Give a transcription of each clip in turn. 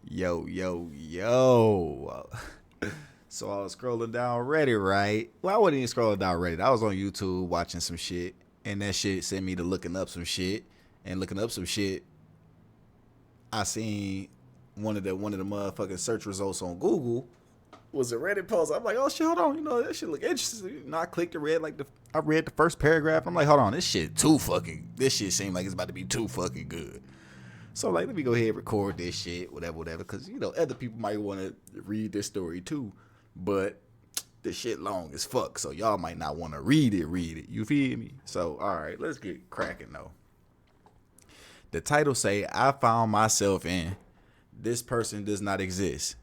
Yo, yo, yo. So I was scrolling down Reddit, right? Well, I wasn't even scrolling down Reddit. I was on YouTube watching some shit, and that shit sent me to looking up some shit. And looking up some shit, I seen one of the motherfucking search results on Google was a Reddit post. I'm like, oh shit, hold on, that shit look interesting. I clicked and read I read the first paragraph. I'm like, hold on, this shit seemed like it's about to be too fucking good. So like, let me go ahead and record this shit, whatever, because other people might want to read this story too, but this shit long as fuck, so y'all might not want to read it. You feel me? So all right, let's get cracking though. The title say, I found myself in this person does not exist.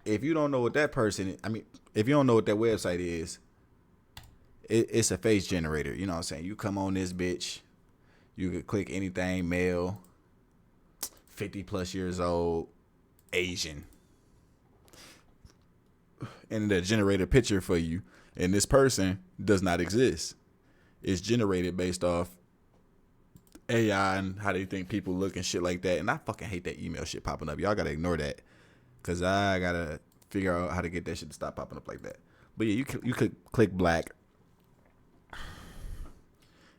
If you don't know what that person, if you don't know what that website is, it's a face generator. You know what I'm saying? You come on this bitch, you could click anything, male, 50 plus years old, Asian, and it'll generate a picture for you. And this person does not exist. It's generated based off AI and how they think people look and shit like that. And I fucking hate that email shit popping up. Y'all gotta ignore that, cause I gotta figure out how to get that shit to stop popping up like that. But yeah, you could click black.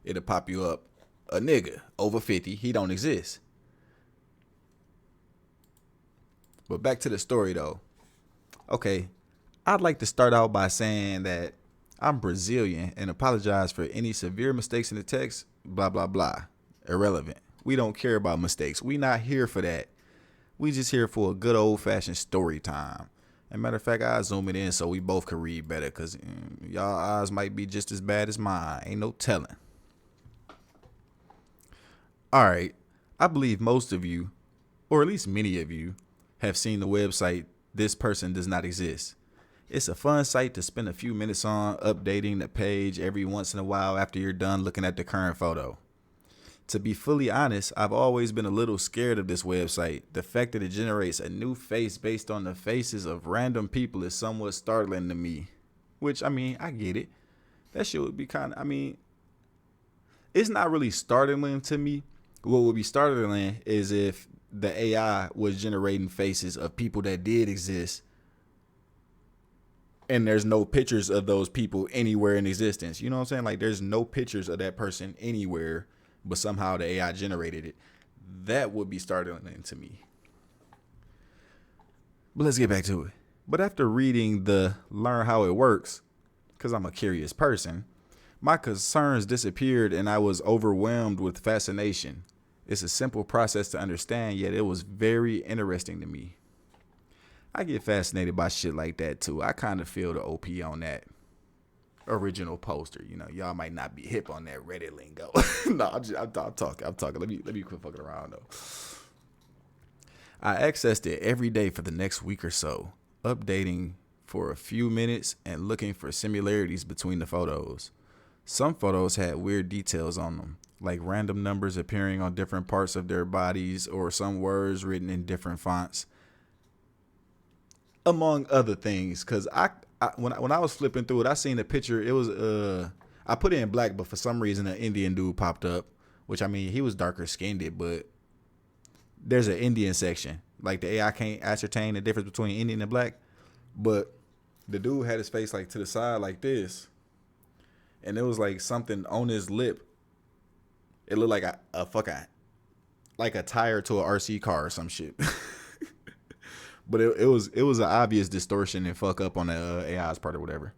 It'll pop you up a nigga over 50. He don't exist. But back to the story though. Okay, I'd like to start out by saying that I'm Brazilian and apologize for any severe mistakes in the text. Blah blah blah. Irrelevant. We don't care about mistakes. We not here for that. We just here for a good old fashioned story time. And matter of fact, I zoom it in so we both can read better, cause y'all eyes might be just as bad as mine. Ain't no telling. All right, I believe most of you, or at least many of you, have seen the website This Person Does Not Exist. It's a fun site to spend a few minutes on, updating the page every once in a while after you're done looking at the current photo. To be fully honest, I've always been a little scared of this website. The fact that it generates a new face based on the faces of random people is somewhat startling to me. Which, I get it. That shit would be it's not really startling to me. What would be startling is if the AI was generating faces of people that did exist, and there's no pictures of those people anywhere in existence. You know what I'm saying? Like, there's no pictures of that person anywhere, but somehow the AI generated it. That would be startling to me. But let's get back to it. But after reading the Learn How It Works, because I'm a curious person, my concerns disappeared and I was overwhelmed with fascination. It's a simple process to understand, yet it was very interesting to me. I get fascinated by shit like that too. I kind of feel the OP on that original poster. Y'all might not be hip on that Reddit lingo. No, I'm talking. Let me quit fucking around though. I accessed it every day for the next week or so, updating for a few minutes and looking for similarities between the photos. Some photos had weird details on them, like random numbers appearing on different parts of their bodies or some words written in different fonts, among other things. Because when I was flipping through it, I seen a picture. It was I put it in black, but for some reason an Indian dude popped up, which he was darker skinned, but there's an Indian section. Like, the AI can't ascertain the difference between Indian and black, but the dude had his face like to the side like this, and it was like something on his lip. It looked like a fucking, like a tire to a RC car or some shit. But it was an obvious distortion and fuck up on the AI's part or whatever.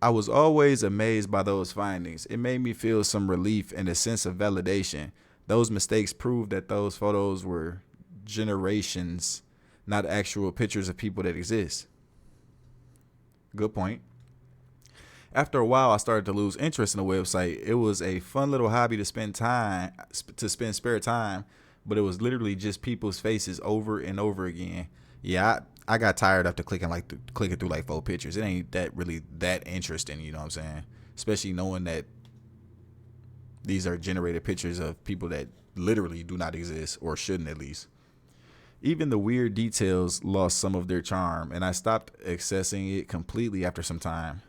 I was always amazed by those findings. It made me feel some relief and a sense of validation. Those mistakes proved that those photos were generations, not actual pictures of people that exist. Good point. After a while, I started to lose interest in the website. It was a fun little hobby to spend spare time, but it was literally just people's faces over and over again. Yeah, I got tired after clicking through like 4 pictures. It ain't that really that interesting, you know what I'm saying? Especially knowing that these are generated pictures of people that literally do not exist, or shouldn't at least. Even the weird details lost some of their charm, and I stopped accessing it completely after some time.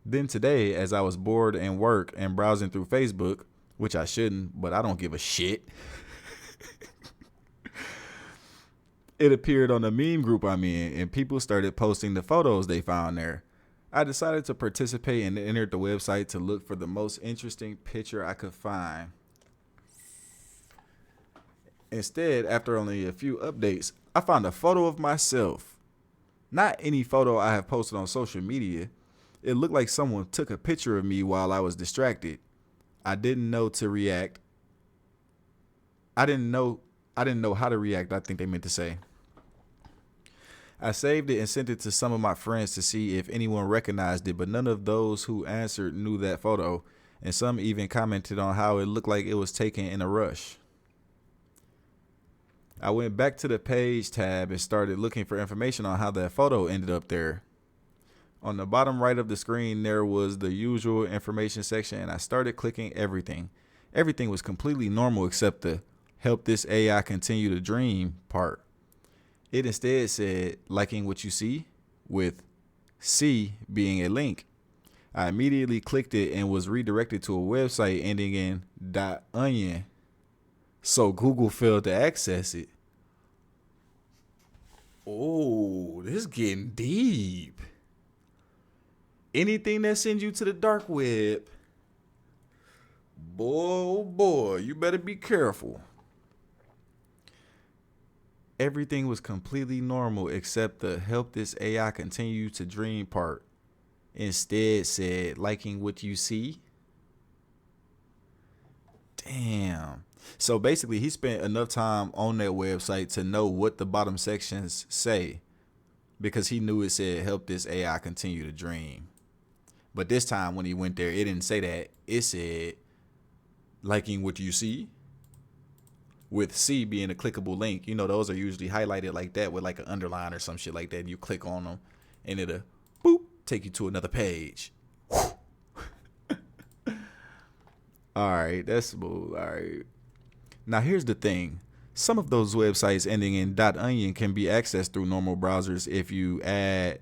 Then today, as I was bored in work and browsing through Facebook, which I shouldn't, but I don't give a shit, it appeared on the meme group I'm in, and people started posting the photos they found there. I decided to participate and entered the website to look for the most interesting picture I could find. Instead, after only a few updates, I found a photo of myself. Not any photo I have posted on social media. It looked like someone took a picture of me while I was distracted. I didn't know to react. I didn't know how to react, I think they meant to say. I saved it and sent it to some of my friends to see if anyone recognized it, but none of those who answered knew that photo, and some even commented on how it looked like it was taken in a rush. I went back to the page tab and started looking for information on how that photo ended up there. On the bottom right of the screen, there was the usual information section, and I started clicking everything. Everything was completely normal except the help this AI continue to dream part. It instead said liking what you see, with C being a link. I immediately clicked it and was redirected to a website ending in .onion. So Google failed to access it. Oh, this is getting deep. Anything that sends you to the dark web, boy, oh boy, you better be careful. Everything was completely normal except the help this AI continue to dream part. Instead said liking what you see. Damn. So basically he spent enough time on that website to know what the bottom sections say, because he knew it said help this AI continue to dream. But this time when he went there, it didn't say that. It said liking what you see, with C being a clickable link. You know, those are usually highlighted like that with like an underline or some shit like that. And you click on them and it'll boop take you to another page. All right, that's smooth. All right. Now here's the thing. Some of those websites ending in .onion can be accessed through normal browsers if you add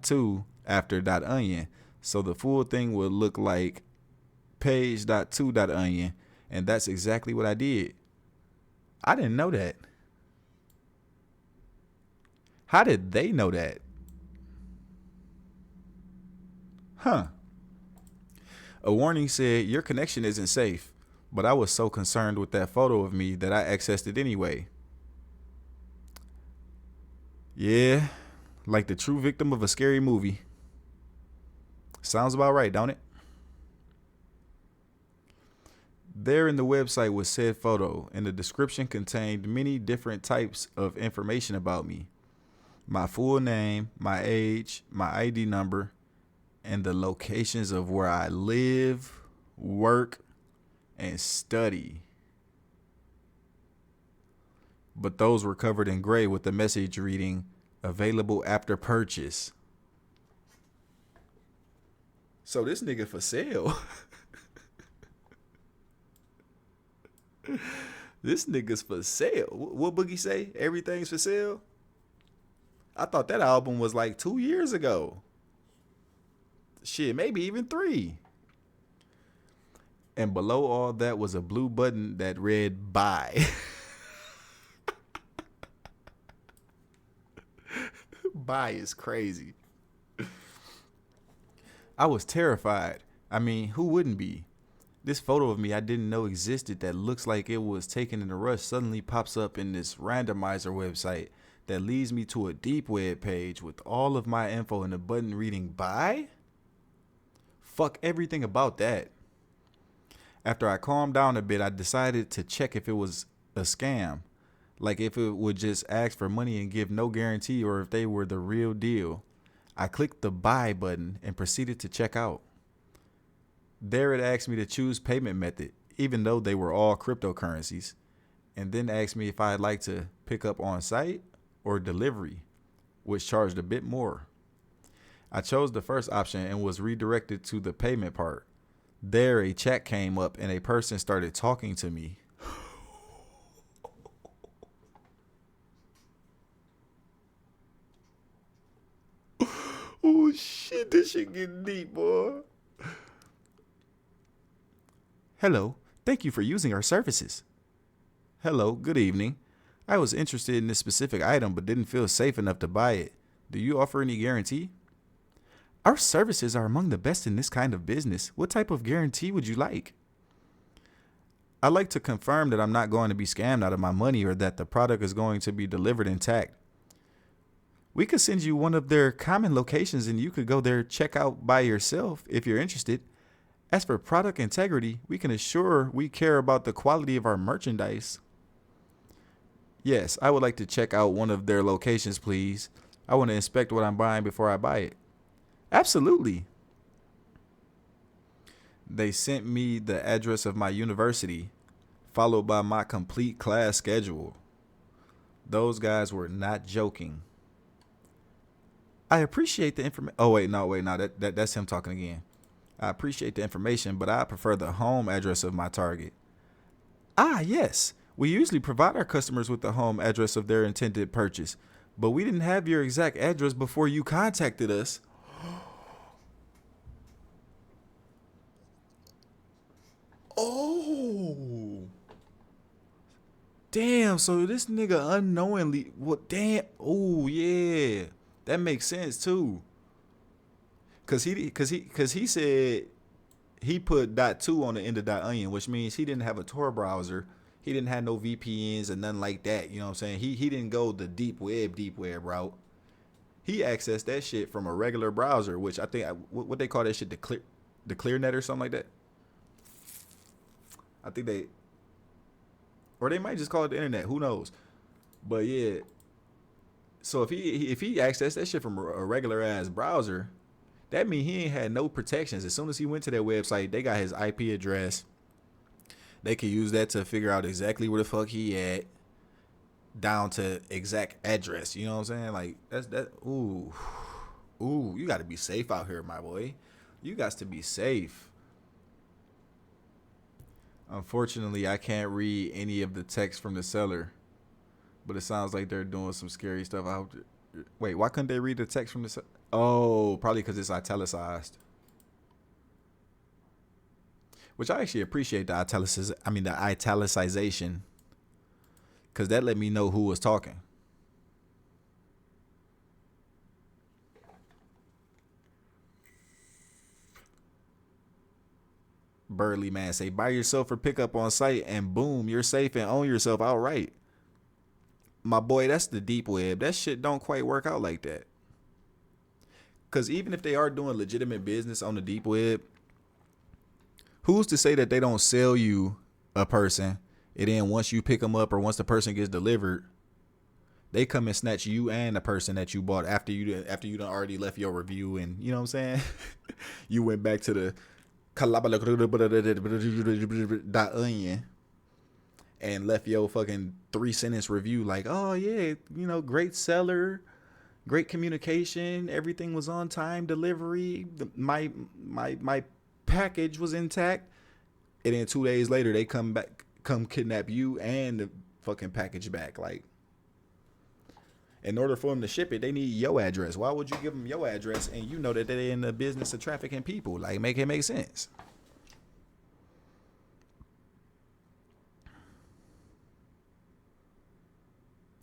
.to after .onion. So the full thing will look like page.to.onion, and that's exactly what I did. I didn't know that. How did they know that? Huh. A warning said your connection isn't safe, but I was so concerned with that photo of me that I accessed it anyway. Yeah, like the true victim of a scary movie. Sounds about right, don't it? There in the website was said photo, and the description contained many different types of information about me. My full name, my age, my ID number, and the locations of where I live, work, and study. But those were covered in gray with the message reading, available after purchase. So this nigga for sale. This nigga's for sale. What Boogie say? Everything's for sale? I thought that album was like 2 years ago. Shit, maybe even 3. And below all that was a blue button that read buy. Buy is crazy. I was terrified. I mean, who wouldn't be? This photo of me I didn't know existed that looks like it was taken in a rush suddenly pops up in this randomizer website that leads me to a deep web page with all of my info and a button reading buy? Fuck everything about that. After I calmed down a bit, I decided to check if it was a scam. Like if it would just ask for money and give no guarantee, or if they were the real deal. I clicked the buy button and proceeded to check out. There it asked me to choose payment method, even though they were all cryptocurrencies, and then asked me if I'd like to pick up on site or delivery, which charged a bit more. I chose the first option and was redirected to the payment part. There a chat came up and a person started talking to me. Oh shit. This shit getting deep, boy. Hello. Thank you for using our services. Hello. Good evening. I was interested in this specific item but didn't feel safe enough to buy it. Do you offer any guarantee? Our services are among the best in this kind of business. What type of guarantee would you like? I'd like to confirm that I'm not going to be scammed out of my money or that the product is going to be delivered intact. We could send you one of their common locations and you could go there check out by yourself if you're interested. As for product integrity, we can assure we care about the quality of our merchandise. Yes, I would like to check out one of their locations, please. I want to inspect what I'm buying before I buy it. Absolutely. They sent me the address of my university, followed by my complete class schedule. Those guys were not joking. I appreciate the information. Oh, wait, no, that's him talking again. I appreciate the information, but I prefer the home address of my target. Ah, yes. We usually provide our customers with the home address of their intended purchase, but we didn't have your exact address before you contacted us. Oh. Damn, so this nigga unknowingly, what, damn, oh, yeah. That makes sense, too. Cause he said he put .2 on the end of .onion, which means he didn't have a Tor browser. He didn't have no VPNs and nothing like that. You know what I'm saying? He didn't go the deep web route. He accessed that shit from a regular browser, which I think what they call that shit, the clear net or something like that. I think or they might just call it the internet. Who knows? But yeah. So if he accessed that shit from a regular ass browser, that means he ain't had no protections. As soon as he went to their website, they got his IP address. They could use that to figure out exactly where the fuck he at, down to exact address. You know what I'm saying? Like that. Ooh, you got to be safe out here, my boy. You got to be safe. Unfortunately, I can't read any of the text from the seller, but it sounds like they're doing some scary stuff. I hope. Wait, why couldn't they read the text from the seller? Oh, probably because it's italicized. Which I actually appreciate the italicization, because that let me know who was talking. Burley man say, buy yourself or pick up on site, and boom, you're safe and own yourself outright. My boy, that's the deep web. That shit don't quite work out like that. Because even if they are doing legitimate business on the deep web, who's to say that they don't sell you a person, and then once you pick them up or once the person gets delivered, they come and snatch you and the person that you bought after you done already left your review, and you know what I'm saying? You went back to the onion and left your fucking 3-sentence review like, oh yeah, you know, great seller, great communication, everything was on time, delivery, my package was intact, and then 2 days later they come kidnap you and the fucking package back. Like, in order for them to ship it, they need your address. Why would you give them your address and you know that they're in the business of trafficking people? Like, make it make sense.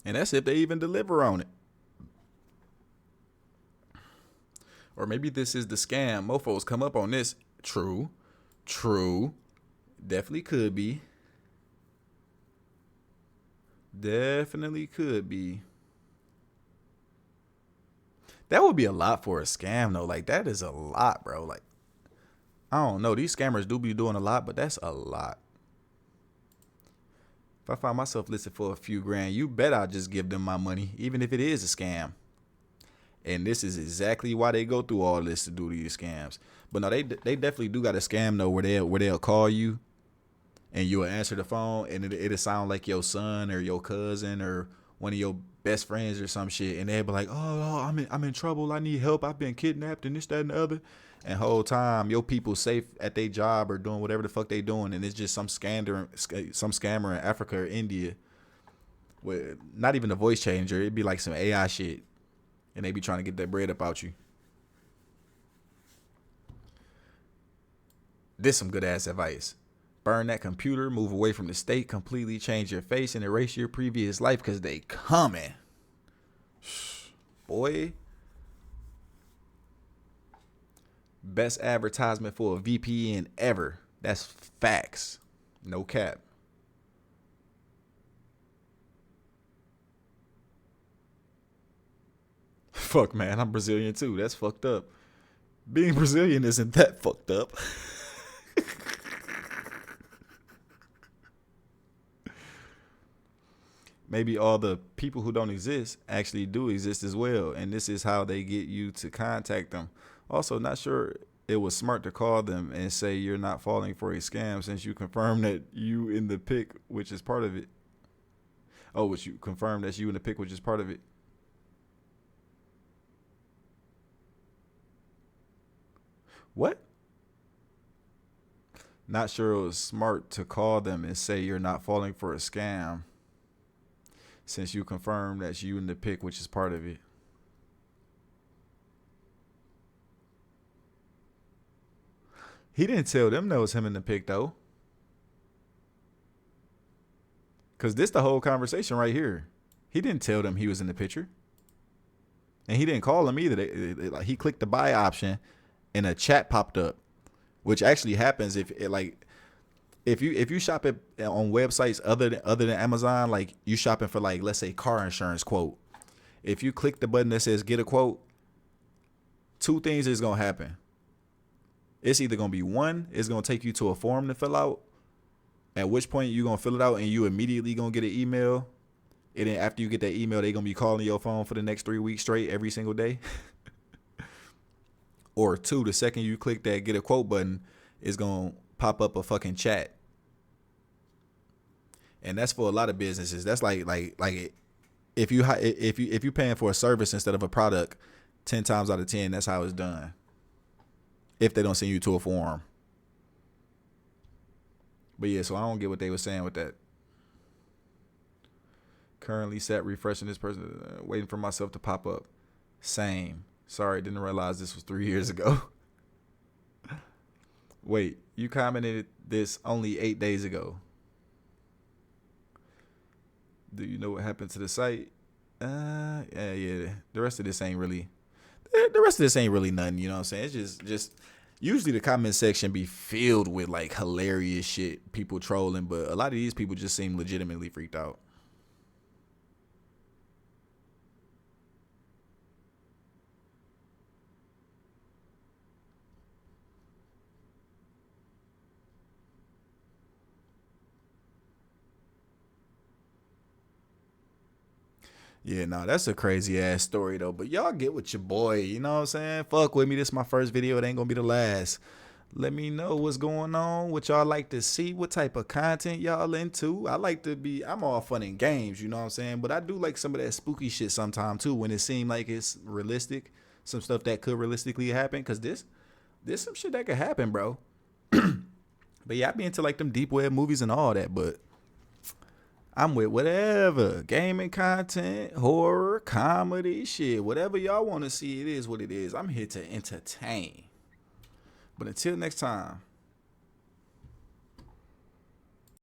And that's if they even deliver on it. Or maybe this is the scam. Mofos come up on this. True. Definitely could be. Definitely could be. That would be a lot for a scam, though. Like, that is a lot, bro. Like, I don't know. These scammers do be doing a lot, but that's a lot. If I find myself listed for a few grand, you bet I'll just give them my money, even if it is a scam. And this is exactly why they go through all this to do these scams. But no, they definitely do got a scam, though, where they'll call you and you'll answer the phone and it'll sound like your son or your cousin or one of your best friends or some shit, and they'll be like, oh, I'm in trouble, I need help, I've been kidnapped and this, that, and the other. And whole time your people safe at their job or doing whatever the fuck they doing, and it's just some scammer in Africa or India with not even a voice changer. It'd be like some AI shit, and they be trying to get that bread up out you. This some good ass advice. Burn that computer, move away from the state, completely change your face, and erase your previous life because they coming. Boy. Best advertisement for a VPN ever. That's facts. No cap. Fuck, man, I'm Brazilian too. That's fucked up. Being Brazilian isn't that fucked up. Maybe all the people who don't exist actually do exist as well, and this is how they get you to contact them. Also, not sure it was smart to call them and say you're not falling for a scam since you confirmed that you in the pic, which is part of it. Oh, which you confirmed that you in the pic, which is part of it. What? Not sure it was smart to call them and say you're not falling for a scam since you confirmed that you in the pic, which is part of it. He didn't tell them that was him in the pic though. Cause this the whole conversation right here. He didn't tell them he was in the picture. And he didn't call them either. Like he clicked the buy option and a chat popped up. Which actually happens if you shop it on websites other than Amazon, like you shopping for like let's say car insurance quote. If you click the button that says get a quote, two things is gonna happen. It's either gonna be one, it's gonna take you to a form to fill out, at which point you're gonna fill it out and you immediately gonna get an email. And then after you get that email, they gonna be calling your phone for the next 3 weeks straight every single day. Or two, the second you click that get a quote button, it's gonna pop up a fucking chat. And that's for a lot of businesses. That's like if you paying for a service instead of a product, 10 times out of 10, that's how it's done. If they don't send you to a form. But yeah, so I don't get what they were saying with that. Currently set refreshing this person, waiting for myself to pop up. Same. Sorry, didn't realize this was 3 years ago. Wait, you commented this only 8 days ago. Do you know what happened to the site? Yeah. The rest of this ain't really nothing, you know what I'm saying? It's just usually the comment section be filled with like hilarious shit, people trolling, but a lot of these people just seem legitimately freaked out. Yeah, no, that's a crazy ass story though. But y'all get with your boy, you know what I'm saying? Fuck with me. This is my first video. It ain't gonna be the last. Let me know what's going on, what y'all like to see, what type of content y'all into. I'm all fun and games, you know what I'm saying? But I do like some of that spooky shit sometime too, when it seems like it's realistic. Some stuff that could realistically happen. Cause this some shit that could happen, bro. But yeah, I be into like them deep web movies and all that, but I'm with whatever. Gaming content, horror, comedy, shit. Whatever y'all want to see, it is what it is. I'm here to entertain. But until next time.